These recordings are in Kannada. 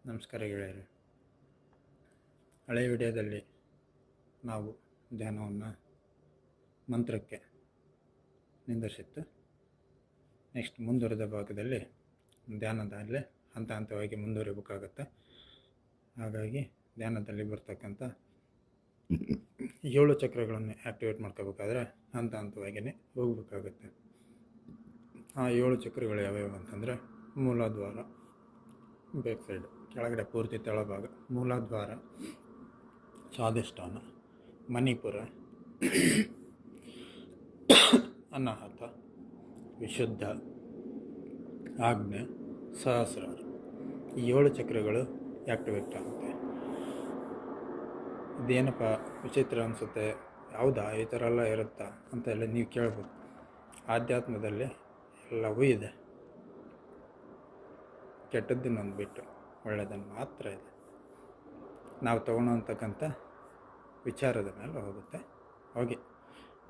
ನಮಸ್ಕಾರ ಗೆಳೆಯರೆ. ಹಳೆಯ ವಿಡಿಯೋದಲ್ಲಿ ನಾವು ಧ್ಯಾನವನ್ನು ಮಂತ್ರಕ್ಕೆ ನಿಂದಿಸಿತ್ತು. ನೆಕ್ಸ್ಟ್ ಮುಂದುವರೆದ ಭಾಗದಲ್ಲಿ ಧ್ಯಾನದಲ್ಲೇ ಹಂತ ಹಂತವಾಗಿ ಮುಂದುವರಿಬೇಕಾಗತ್ತೆ. ಹಾಗಾಗಿ ಧ್ಯಾನದಲ್ಲಿ ಬರ್ತಕ್ಕಂಥ 7 ಚಕ್ರಗಳನ್ನು ಆ್ಯಕ್ಟಿವೇಟ್ ಮಾಡ್ಕೋಬೇಕಾದ್ರೆ ಹಂತ ಹಂತವಾಗಿಯೇ ಹೋಗಬೇಕಾಗುತ್ತೆ. ಆ 7 ಚಕ್ರಗಳು ಯಾವ್ಯಾವ ಅಂತಂದರೆ ಮೂಲಾಧಾರ, ಬ್ಯಾಕ್ ಸೈಡ್ ಕೆಳಗಡೆ ಪೂರ್ತಿ ತೆಳಭಾಗ, ಮೂಲಾಧಾರ, ಸ್ವಾಧಿಷ್ಠಾನ, ಮಣಿಪುರ, ಅನಾಹತ, ವಿಶುದ್ಧ, ಆಜ್ಞೆ, ಸಹಸ್ರಾರ. ಈ 7 ಚಕ್ರಗಳು ಆ್ಯಕ್ಟಿವೇಟ್ ಆಗುತ್ತೆ. ಇದೇನಪ್ಪ ವಿಚಿತ್ರ ಅನಿಸುತ್ತೆ, ಯಾವುದಾ ಈ ಥರ ಎಲ್ಲ ಇರುತ್ತಾ ಅಂತೆಲ್ಲ ನೀವು ಕೇಳ್ಬೋದು. ಆಧ್ಯಾತ್ಮದಲ್ಲಿ ಎಲ್ಲವೂ ಇದೆ. ಕೆಟ್ಟದ್ದನ್ನೊಂದು ಬಿಟ್ಟು ಒಳ್ಳೆಯದನ್ನು ಮಾತ್ರ ಇದೆ. ನಾವು ತೊಗೊಳೋಂತಕ್ಕಂಥ ವಿಚಾರದ ಮೇಲೆ ಹೋಗುತ್ತೆ. ಹೋಗಿ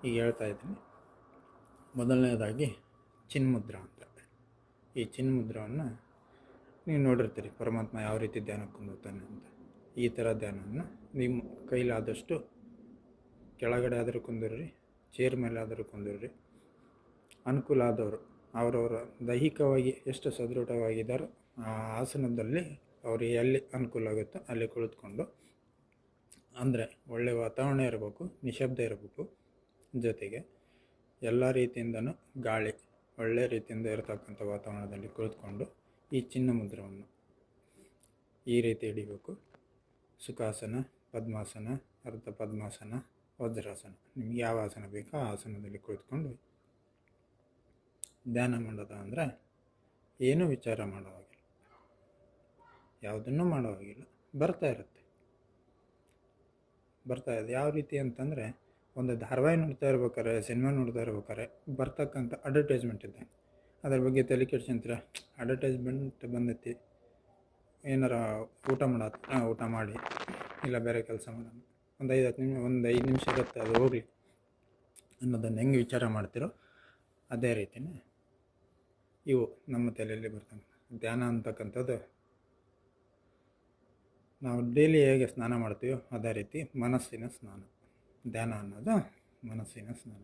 ಈಗ ಹೇಳ್ತಾ ಇದ್ದೀನಿ. ಮೊದಲನೇದಾಗಿ ಚಿನ್ಮುದ್ರಾ ಅಂತ. ಈ ಚಿನ್ಮುದ್ರವನ್ನು ನೀವು ನೋಡಿರ್ತೀರಿ, ಪರಮಾತ್ಮ ಯಾವ ರೀತಿ ಧ್ಯಾನಕ್ಕೆ ಕುಂದಿರ್ತಾನೆ ಅಂತ. ಈ ಥರ ಧ್ಯಾನವನ್ನು ನಿಮ್ಮ ಕೈಲಾದಷ್ಟು ಕೆಳಗಡೆ ಆದರೂ ಕುಂದಿರ್ರಿ, ಚೇರ್ ಮೇಲೆ ಆದರೂ ಕುಂದಿರ್ರಿ. ಅನುಕೂಲ ಆದವರು ಅವರವರ ದೈಹಿಕವಾಗಿ ಎಷ್ಟು ಸದೃಢವಾಗಿದ್ದಾರೋ ಆ ಆಸನದಲ್ಲಿ ಅವರಿಗೆ ಎಲ್ಲಿ ಅನುಕೂಲ ಆಗುತ್ತೋ ಅಲ್ಲಿ ಕುಳಿತುಕೊಂಡು, ಅಂದರೆ ಒಳ್ಳೆಯ ವಾತಾವರಣ ಇರಬೇಕು, ನಿಶಬ್ದ ಇರಬೇಕು, ಜೊತೆಗೆ ಎಲ್ಲ ರೀತಿಯಿಂದನೂ ಗಾಳಿ ಒಳ್ಳೆಯ ರೀತಿಯಿಂದ ಇರತಕ್ಕಂಥ ವಾತಾವರಣದಲ್ಲಿ ಕುಳಿತುಕೊಂಡು ಈ ಚಿನ್ನ ಮುದ್ರವನ್ನು ಈ ರೀತಿ ಹಿಡಿಬೇಕು. ಸುಖಾಸನ, ಪದ್ಮಾಸನ, ಅರ್ಧ ಪದ್ಮಾಸನ, ವಜ್ರಾಸನ, ನಿಮ್ಗೆ ಯಾವ ಆಸನ ಬೇಕೋ ಆ ಆಸನದಲ್ಲಿ ಕುಳಿತುಕೊಂಡು ಧ್ಯಾನ ಮಾಡೋದ ಅಂದರೆ ಏನೂ ವಿಚಾರ ಮಾಡೋವಾಗಿಲ್ಲ, ಯಾವುದನ್ನೂ ಮಾಡೋವಾಗಿಲ್ಲ. ಬರ್ತಾ ಇದೆ. ಯಾವ ರೀತಿ ಅಂತಂದರೆ, ಒಂದು ಧಾರಾವಾಹಿ ನೋಡ್ತಾ ಇರ್ಬೇಕಾರೆ, ಸಿನಿಮಾ ನೋಡ್ತಾ ಇರ್ಬೇಕಾರೆ ಬರ್ತಕ್ಕಂಥ ಅಡ್ವರ್ಟೈಸ್ಮೆಂಟ್ ಇದೆ, ಅದ್ರ ಬಗ್ಗೆ ತಲೆ ಕೆಡ್ಸಂತೀರ. ಅಡ್ವರ್ಟೈಸ್ಮೆಂಟ್ ಬಂದೈತಿ, ಏನಾರ ಊಟ ಮಾಡಿ ಇಲ್ಲ ಬೇರೆ ಕೆಲಸ ಮಾಡೋಣ, ಒಂದು 5 ನಿಮಿಷ ಇರುತ್ತೆ, ಅದು ಹೋಗಲಿ ಅನ್ನೋದನ್ನು ಹೆಂಗೆ ವಿಚಾರ ಮಾಡ್ತಿರೋ ಅದೇ ರೀತಿಯೇ ಇವು ನಮ್ಮ ತಲೆಯಲ್ಲಿ ಬರ್ತವೆ. ಧ್ಯಾನ ಅಂತಕ್ಕಂಥದ್ದು ನಾವು ಡೈಲಿ ಹೇಗೆ ಸ್ನಾನ ಮಾಡ್ತೀವೋ ಅದೇ ರೀತಿ ಮನಸ್ಸಿನ ಸ್ನಾನ. ಧ್ಯಾನ ಅನ್ನೋದು ಮನಸ್ಸಿನ ಸ್ನಾನ.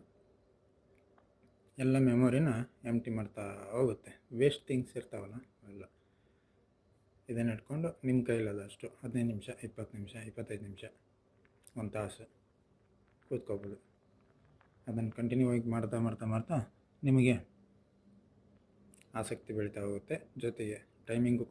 ಎಲ್ಲ ಮೆಮೊರಿನ ಎಂಟಿ ಮಾಡ್ತಾ ಹೋಗುತ್ತೆ. ವೇಸ್ಟ್ ಥಿಂಗ್ಸ್ ಇರ್ತಾವಲ್ಲ ಅವೆಲ್ಲ ಇದನ್ನು ಇಟ್ಕೊಂಡು ನಿಮ್ಮ ಕೈಲಾದಷ್ಟು 15 ನಿಮಿಷ, 20 ನಿಮಿಷ, 25 ನಿಮಿಷ, 1 ತಾಸು ಕೂತ್ಕೋಬೋದು. ಅದನ್ನು ಕಂಟಿನ್ಯೂ ಆಗಿ ಮಾಡ್ತಾ ನಿಮಗೆ ಆಸಕ್ತಿ ಬೆಳೀತಾ ಹೋಗುತ್ತೆ. ಜೊತೆಗೆ ಟೈಮಿಂಗು